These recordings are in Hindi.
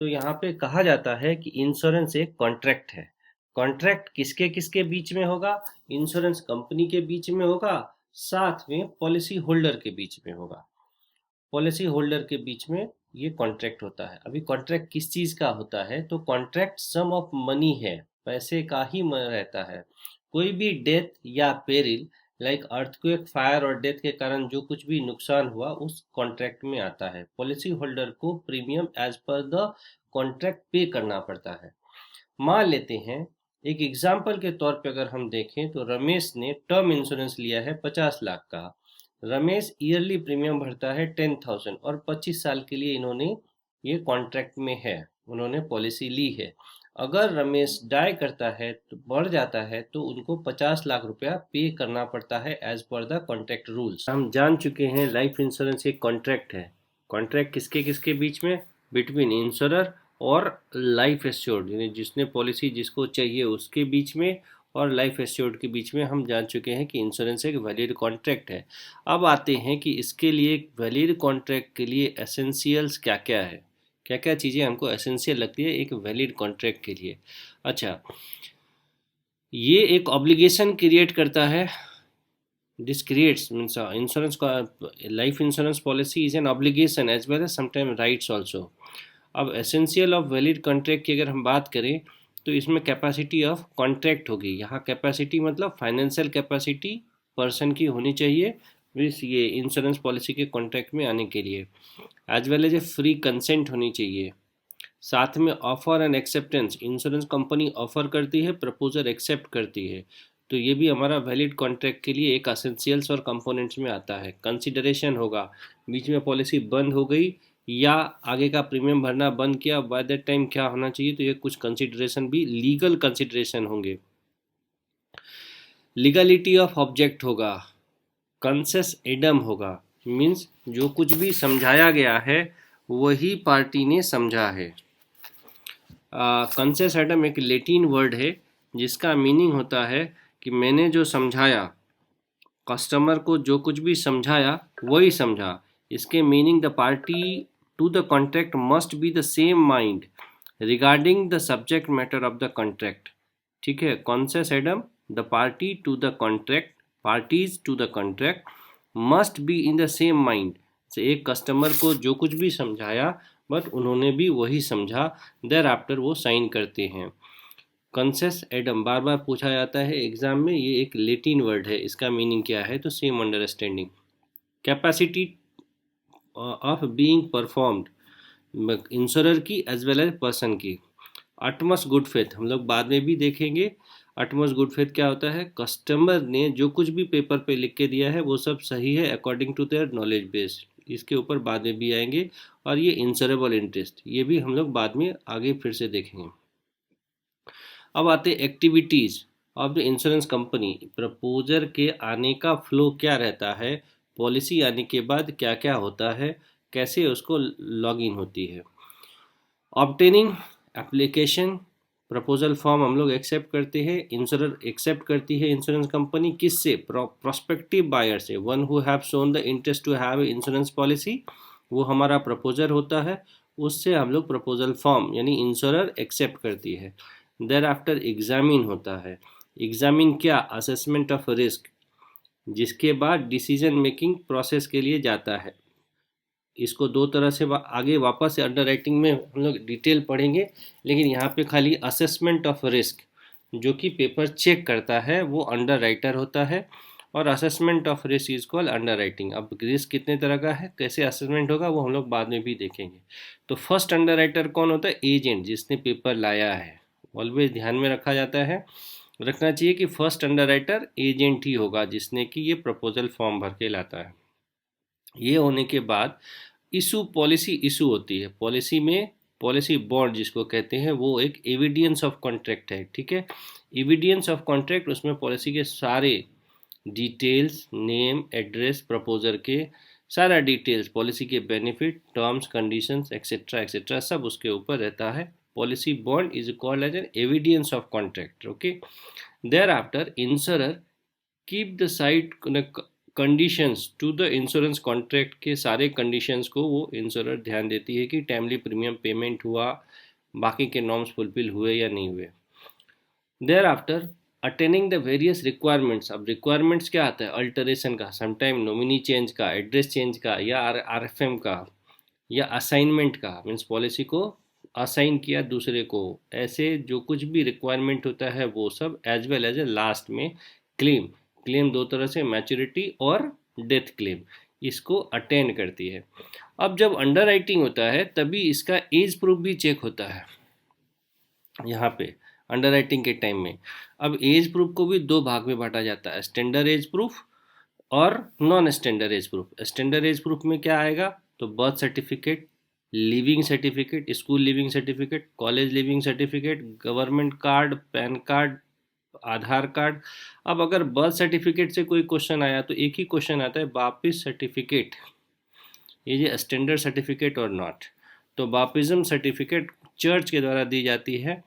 तो यहाँ पे कहा जाता है कि इंश्योरेंस एक कॉन्ट्रैक्ट है। कॉन्ट्रैक्ट किसके किसके बीच में होगा? इंश्योरेंस कंपनी के बीच में होगा, साथ में पॉलिसी होल्डर के बीच में होगा। पॉलिसी होल्डर के बीच में ये कॉन्ट्रैक्ट होता है। अभी कॉन्ट्रैक्ट किस चीज़ का होता है? तो कॉन्ट्रैक्ट सम ऑफ मनी है, पैसे का ही रहता है। कोई भी डेथ या पेरिल, लाइक अर्थक्वेक, फायर और डेथ के कारण जो कुछ भी नुकसान हुआ उस कॉन्ट्रैक्ट में आता है। पॉलिसी होल्डर को premium as per the contract pay करना पड़ता है। मान लेते हैं, एक एग्जाम्पल के तौर पे अगर हम देखें तो रमेश ने टर्म इंश्योरेंस लिया है 50 लाख का। रमेश ईयरली प्रीमियम भरता है 10,000 और 25 साल के लिए इन्होंने ये कॉन्ट्रैक्ट में है, उन्होंने पॉलिसी ली है। अगर रमेश डाई करता है तो बढ़ जाता है तो उनको 50 लाख रुपया पे करना पड़ता है as per the contract rules. हम जान चुके हैं लाइफ इंश्योरेंस एक कॉन्ट्रैक्ट है। कॉन्ट्रैक्ट किसके किसके बीच में? बिटवीन इंश्योरर और लाइफ एश्योर्ड, यानी जिसने पॉलिसी जिसको चाहिए उसके बीच में, और लाइफ एश्योर्ड के बीच में। हम जान चुके हैं कि इंश्योरेंस एक वैलिड कॉन्ट्रैक्ट है। अब आते हैं कि इसके लिए, एक वैलिड कॉन्ट्रैक्ट के लिए एसेंशियल्स क्या क्या है, क्या क्या चीज़ें हमको एसेंशियल लगती है एक वैलिड कॉन्ट्रैक्ट के लिए। अच्छा, ये एक ऑब्लिगेशन क्रिएट करता है। दिस क्रिएट्स मीन्स इंश्योरेंस का, life insurance policy is an obligation as well as sometime rights also. अब एसेंशियल ऑफ वैलिड कॉन्ट्रैक्ट की अगर हम बात करें तो इसमें कैपेसिटी ऑफ कॉन्ट्रैक्ट होगी। यहाँ कैपेसिटी मतलब फाइनेंशियल कैपेसिटी पर्सन की होनी चाहिए इस ये इंश्योरेंस पॉलिसी के कॉन्ट्रैक्ट में आने के लिए। As well as a free consent होनी चाहिए। साथ में offer and acceptance, insurance company offer करती है, प्रपोजर एक्सेप्ट करती है। तो ये भी हमारा वैलिड कॉन्ट्रैक्ट के लिए एक असेंशियल्स और कंपोनेंट्स में आता है। कंसिडरेशन होगा, बीच में पॉलिसी बंद हो गई या आगे का प्रीमियम भरना बंद किया, बाय दैट टाइम क्या होना चाहिए, तो ये कुछ कंसिडरेशन भी लीगल कंसिडरेशन होंगे। लीगलिटी ऑफ ऑब्जेक्ट होगा, कंसेस एडम होगा, मीन्स जो कुछ भी समझाया गया है वही पार्टी ने समझा है। कंसेस एडम एक लैटिन वर्ड है जिसका मीनिंग होता है कि मैंने जो समझाया, कस्टमर को जो कुछ भी समझाया वही समझा। इसके meaning, the party to the contract must be the same mind regarding the subject matter of the contract. ठीक है, consensus ad idem, the party to the contract, parties to the contract must be in the same mind. से एक कस्टमर को जो कुछ भी समझाया बट उन्होंने भी वही समझा, देर आफ्टर वो साइन करते हैं। कंसेस एडम बार बार पूछा जाता है एग्जाम में, ये एक लेटिन वर्ड है, इसका मीनिंग क्या है? तो same understanding. Capacity of being performed, insurer की एज वेल एज पर्सन की। अटमोस्ट गुड फेथ हम लोग बाद में भी देखेंगे। अटमोस्ट गुड फेथ क्या होता है? कस्टमर ने जो कुछ भी पेपर पे लिख के दिया है वो सब सही है according to their knowledge base, इसके ऊपर बाद में भी आएंगे। और ये इंश्योरेबल इंटरेस्ट, ये भी हम लोग बाद में आगे फिर से देखेंगे। अब आते activities of the insurance company. Proposer के आने का फ्लो क्या रहता है, पॉलिसी आने के बाद क्या क्या होता है, कैसे उसको लॉग इन होती है। ऑब्टेनिंग एप्लीकेशन, प्रपोजल फॉर्म हम लोग एक्सेप्ट करते हैं, इंश्योरर एक्सेप्ट करती है इंश्योरेंस कंपनी। किससे? प्रोस्पेक्टिव बायर से, one who have shown the interest to have insurance policy, वो हमारा प्रपोजर होता है, उससे हम लोग प्रपोजल फॉर्म यानी इंश्योरर एक्सेप्ट करती है। देर आफ्टर एग्जामिन होता है। एग्जामिन क्या? असेसमेंट ऑफ रिस्क, जिसके बाद डिसीजन मेकिंग प्रोसेस के लिए जाता है। इसको दो तरह से आगे वापस से अंडर राइटिंग में हम लोग डिटेल पढ़ेंगे, लेकिन यहाँ पे खाली असेसमेंट ऑफ रिस्क जो कि पेपर चेक करता है वो अंडर राइटर होता है, और assessment of risk is called under writing. अब रिस्क कितने तरह का है, कैसे असेसमेंट होगा, वो हम लोग बाद में भी देखेंगे। तो फर्स्ट अंडर राइटर कौन होता है? एजेंट, जिसने पेपर लाया है। ऑलवेज ध्यान में रखा जाता है, रखना चाहिए कि फर्स्ट अंडर राइटर एजेंट ही होगा जिसने कि ये प्रपोजल फॉर्म भर के लाता है। ये होने के बाद इशू, पॉलिसी इशू होती है। पॉलिसी में पॉलिसी बॉन्ड जिसको कहते हैं वो एक एविडेंस ऑफ कॉन्ट्रैक्ट है। ठीक है, एविडेंस ऑफ कॉन्ट्रैक्ट, उसमें पॉलिसी के सारे डिटेल्स, नेम, एड्रेस, प्रपोजर के सारा डिटेल्स, पॉलिसी के benefit, terms, conditions etcetera etcetera सब उसके ऊपर रहता है। Policy bond is called as an evidence of contract. Okay, thereafter insurer keep the site conditions to the insurance contract के सारे कंडीशंस को वो इंश्योरर ध्यान देती है कि टाइमली प्रीमियम पेमेंट हुआ, बाकी के नॉर्म्स फुलफिल हुए या नहीं हुए। Thereafter attaining the various requirements, अब रिक्वायरमेंट्स क्या आता है, अल्टरेशन का, समटाइम नॉमिनी चेंज का, एड्रेस चेंज का, या RFM का, या असाइनमेंट का, मीन्स पॉलिसी को असाइन किया दूसरे को, ऐसे जो कुछ भी रिक्वायरमेंट होता है वो सब, as well as a last में क्लेम। क्लेम दो तरह से, मैच्योरिटी और डेथ क्लेम, इसको अटेंड करती है। अब जब अंडर राइटिंग होता है तभी इसका एज प्रूफ भी चेक होता है यहाँ पे अंडर राइटिंग के टाइम में। अब एज प्रूफ को भी दो भाग में बांटा जाता है, स्टैंडर्ड एज प्रूफ और non standard age proof. Standard age proof में क्या आएगा, तो birth certificate, leaving certificate, school leaving certificate, college leaving certificate, government card, PAN card, Aadhaar card. अब अगर बर्थ सर्टिफिकेट से कोई क्वेश्चन आया तो एक ही क्वेश्चन आता है, बापिस सर्टिफिकेट, ये स्टैंडर्ड सर्टिफिकेट और नॉट। तो बापिज्म सर्टिफिकेट चर्च के द्वारा दी जाती है,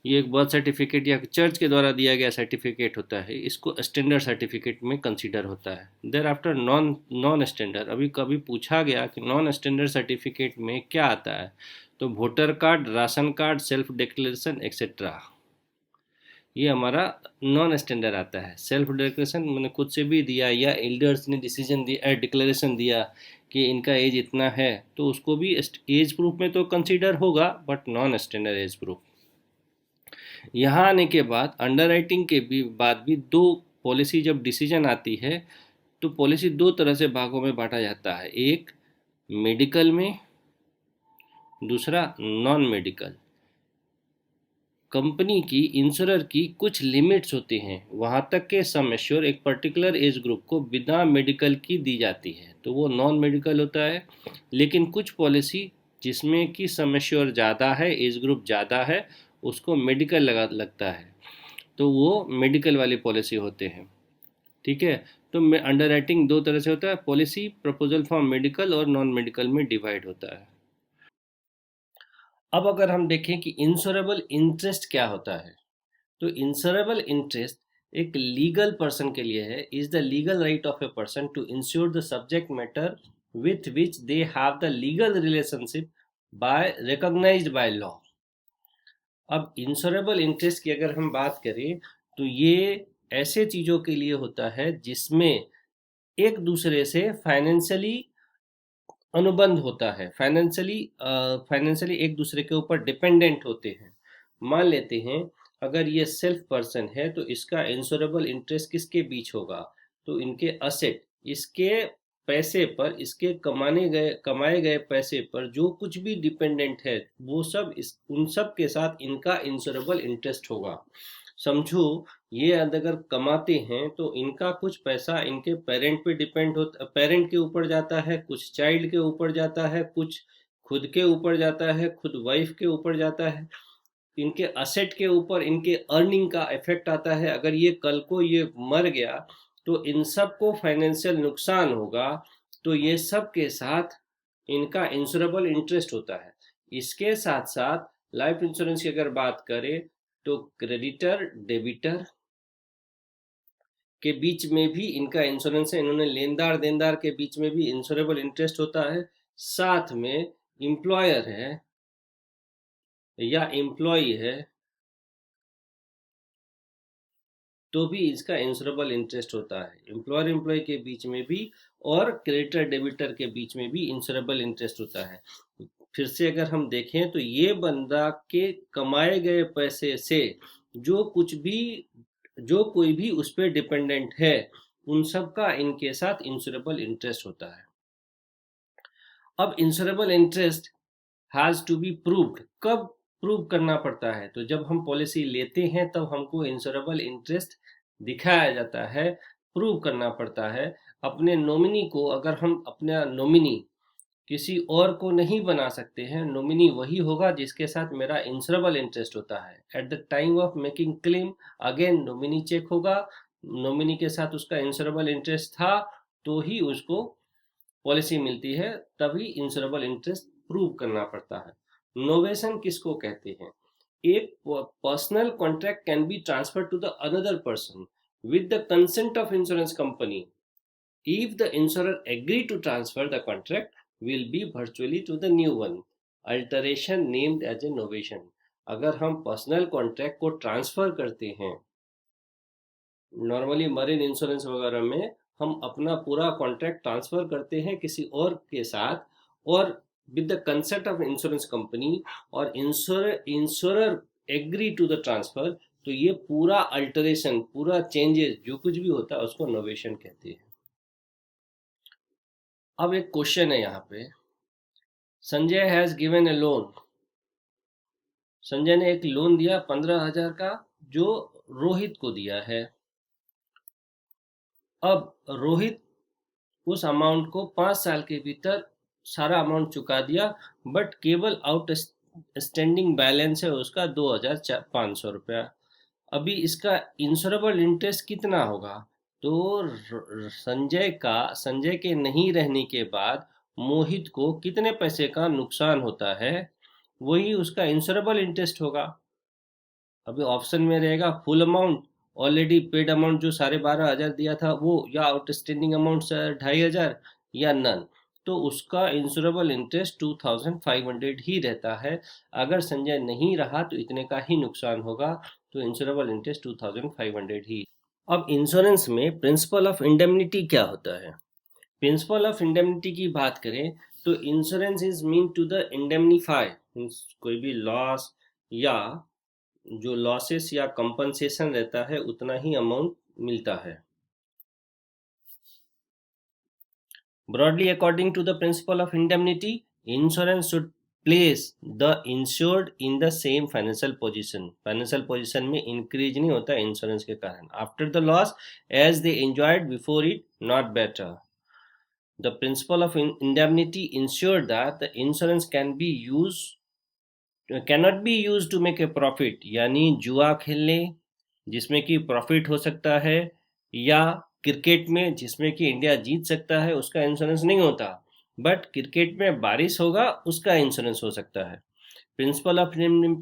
ये एक बर्थ सर्टिफिकेट या चर्च के द्वारा दिया गया सर्टिफिकेट होता है, इसको स्टैंडर्ड सर्टिफिकेट में कंसीडर होता है। देयर आफ्टर नॉन स्टैंडर्ड, अभी कभी पूछा गया कि नॉन स्टैंडर्ड सर्टिफिकेट में क्या आता है, तो voter card, ration card, self declaration etcetera, ये हमारा नॉन स्टैंडर्ड आता है। सेल्फ डिक्लेरेशन मैंने खुद से भी दिया, या एल्डर्स ने डिसीजन दिया, डिक्लेरेशन दिया कि इनका एज इतना है, तो उसको भी एज प्रूफ में तो कंसीडर होगा, but non standard age proof. यहाँ आने के बाद अंडर राइटिंग के बाद भी दो पॉलिसी जब डिसीजन आती है तो पॉलिसी दो तरह से भागों में बांटा जाता है, एक मेडिकल में, दूसरा नॉन मेडिकल। कंपनी की, इंश्योरर की कुछ लिमिट्स होती हैं, वहाँ तक के सम एश्योर एक पर्टिकुलर एज ग्रुप को बिना मेडिकल की दी जाती है, तो वो नॉन मेडिकल होता है। लेकिन कुछ पॉलिसी जिसमें कि सम एश्योर ज़्यादा है, एज ग्रुप ज़्यादा है, उसको मेडिकल लगता है, तो वो मेडिकल वाली पॉलिसी होते हैं। ठीक है, तो अंडर राइटिंग दो तरह से होता है, पॉलिसी प्रपोजल फॉर मेडिकल और नॉन मेडिकल में डिवाइड होता है। अब अगर हम देखें कि इंश्योरेबल इंटरेस्ट क्या होता है, तो इंश्योरेबल इंटरेस्ट एक लीगल पर्सन के लिए है, is the legal right of a person to insure the subject matter with which they have the legal relationship by recognized by law. अब इंश्योरेबल इंटरेस्ट की अगर हम बात करें तो ये ऐसे चीज़ों के लिए होता है जिसमें एक दूसरे से फाइनेंशियली अनुबंध होता है, फाइनेंशियली एक दूसरे के ऊपर डिपेंडेंट होते हैं। मान लेते हैं अगर ये सेल्फ पर्सन है तो इसका इंश्योरेबल इंटरेस्ट किसके बीच होगा, तो इनके असेट, इसके पैसे पर, इसके कमाए गए पैसे पर जो कुछ भी डिपेंडेंट है वो सब उन सब के साथ इनका इंश्योरेबल इंटरेस्ट होगा। समझो ये अगर कमाते हैं तो इनका कुछ पैसा इनके पेरेंट पे डिपेंड होता, पेरेंट के ऊपर जाता है, कुछ चाइल्ड के ऊपर जाता है, कुछ खुद के ऊपर जाता है, खुद वाइफ के ऊपर जाता है। इनके असेट के ऊपर इनके अर्निंग का इफेक्ट आता है। अगर ये कल को ये मर गया तो इन सब को फाइनेंशियल नुकसान होगा, तो ये सब के साथ इनका इंश्योरेबल इंटरेस्ट होता है। इसके साथ साथ लाइफ इंश्योरेंस की अगर बात करें तो क्रेडिटर डेबिटर के बीच में भी इनका इंश्योरेंस है, इन्होंने लेनदार देनदार के बीच में भी इंश्योरेबल इंटरेस्ट होता है। साथ में एम्प्लॉयर है या एम्प्लॉय है तो भी इसका इंश्योरेबल इंटरेस्ट होता है, एम्प्लॉयर एम्प्लॉय के बीच में भी और क्रेडिटर डेबिटर के बीच में भी इंश्योरेबल इंटरेस्ट होता है। फिर से अगर हम देखें तो ये बंदा के कमाए गए पैसे से जो कुछ भी, जो कोई भी उस पर डिपेंडेंट है, उन सब का इनके साथ इंश्योरेबल इंटरेस्ट होता है। अब insurable interest has to be proved, कब प्रूव करना पड़ता है, तो जब हम पॉलिसी लेते हैं तब हमको इंश्योरेबल इंटरेस्ट दिखाया जाता है, प्रूव करना पड़ता है। अपने नॉमिनी को, अगर हम अपना नॉमिनी किसी और को नहीं बना सकते हैं, नॉमिनी वही होगा जिसके साथ मेरा इंश्योरेबल इंटरेस्ट होता है। At the time of making claim again nominee check होगा, नॉमिनी के साथ उसका इंश्योरेबल इंटरेस्ट था तो ही उसको पॉलिसी मिलती है, तभी इंश्योरेबल इंटरेस्ट प्रूव करना पड़ता है। नोवेशन किसको कहते हैं, एक personal contract can be transfer to the another person with the consent of insurance company If the insurer agree to transfer, the contract will be virtually to the new one. Alteration named as a novation. अगर हम पर्सनल कॉन्ट्रैक्ट को ट्रांसफर करते हैं, नॉर्मली मरीन इंश्योरेंस वगैरह में हम अपना पूरा कॉन्ट्रैक्ट ट्रांसफर करते हैं किसी और के साथ, और with the consent of insurance company, और insurer agree to the transfer, तो ये पूरा अल्टरेशन, पूरा चेंजेस जो कुछ भी होता है उसको नोवेशन कहते हैं। अब एक क्वेश्चन है यहाँ पे, Sanjay has given A loan. Sanjay ने एक लोन दिया 15,000 का, जो रोहित को दिया है। अब रोहित उस अमाउंट को 5 साल के भीतर सारा अमाउंट चुका दिया, बट केवल आउटस्टैंडिंग बैलेंस है उसका 2,500 रुपया। अभी इसका इंश्योरेबल इंटरेस्ट कितना होगा? तो संजय के नहीं रहने के बाद मोहित को कितने पैसे का नुकसान होता है, वही उसका इंश्योरेबल इंटरेस्ट होगा। अभी ऑप्शन में रहेगा full amount, already paid amount जो 12,500 दिया था वो, या आउटस्टैंडिंग अमाउंट 2,500, या नन। तो उसका इंश्योरेबल इंटरेस्ट 2,500 ही रहता है। अगर संजय नहीं रहा तो इतने का ही नुकसान होगा, तो इंश्योरेबल इंटरेस्ट 2,500 ही। अब इंश्योरेंस में प्रिंसिपल ऑफ इंडेमनिटी क्या होता है? प्रिंसिपल ऑफ इंडेमनिटी की बात करें तो insurance is mean to the indemnify, कोई भी लॉस या जो लॉसेस या कंपनसेशन रहता है उतना ही अमाउंट मिलता है। Broadly according to the principle of indemnity, insurance should place the insured in the same financial position. Financial position में इंक्रीज नहीं होता इंश्योरेंस के कारण, after the loss as they enjoyed before it, not better. The principle of indemnity ensure that the insurance cannot be used to make a profit, यानी जुआ खेलने जिसमें कि प्रॉफिट हो सकता है, या क्रिकेट में जिसमें कि इंडिया जीत सकता है, उसका इंश्योरेंस नहीं होता। बट क्रिकेट में बारिश होगा उसका इंश्योरेंस हो सकता है। Principle of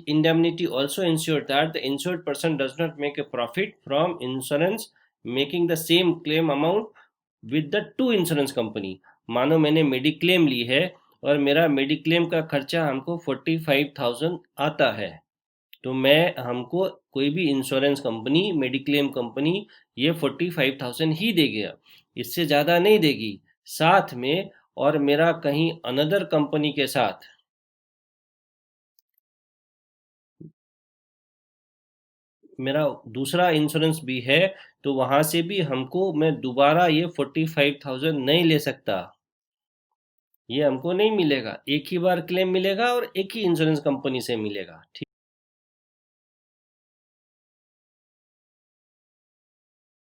indemnity also ensure that the insured person does not make a profit from insurance making the same claim amount with the two insurance company। मानो मैंने मेडिक्लेम ली है और मेरा मेडिक्लेम का खर्चा हमको 45,000 आता है, तो हमको कोई भी इंश्योरेंस कंपनी, मेडिक्लेम कंपनी ये 45,000 ही देगी, इससे ज़्यादा नहीं देगी। साथ में और मेरा कहीं अनदर कंपनी के साथ मेरा दूसरा इंश्योरेंस भी है, तो वहाँ से भी हमको, मैं दोबारा ये 45,000 नहीं ले सकता, ये हमको नहीं मिलेगा। एक ही बार क्लेम मिलेगा और एक ही इंश्योरेंस कंपनी से मिलेगा। ठीक।